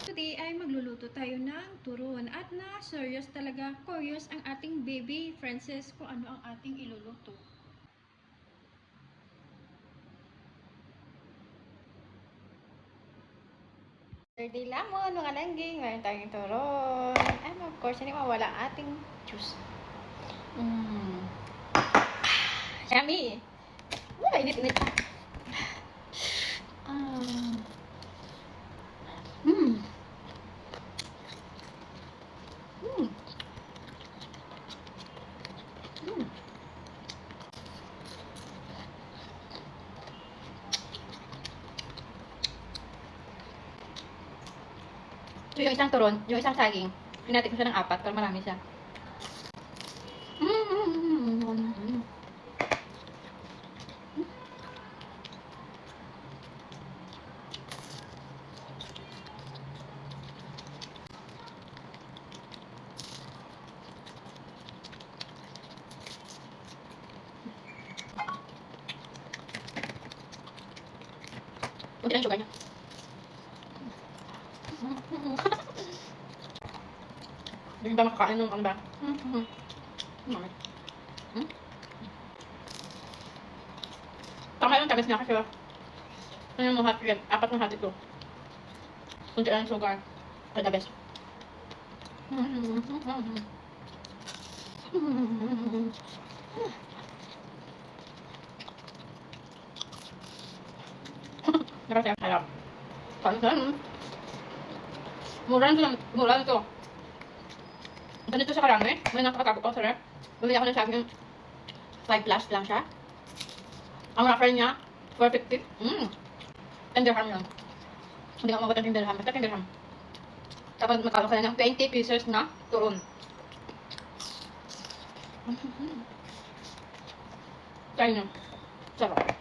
Today ay magluluto tayo ng turon at serious talaga, curious ang ating baby Frances kung ano ang ating iluluto. Dirty lemon, mga langging, meron tayong turon. And of course, hindi mawala ang ating juice. Yummy! Init-init pa. So, yung isang turon, yung isang saging, pinati ko siya ng 4 para marami siya. Kunti lang yung sugar niya. Hindi ba makakain ng ano ba? Tama yung tagas niya kasi ano yung hot red, 4 ng hot ito. Kunti lang yung sugar. Ay, the best. Nakasaya. Pansan. Mura nito. Ganito sa karami. May nakakatago ko sa rep. Bumili ako ng saging 5 plus lang siya. Ang wrapper niya, 450. 10 dirham lang. Hindi ka mabot ng 10 dirham. Basta 10 dirham. Tapos magkano ka na ng 20 pieces na turon. Try nyo. Sarap.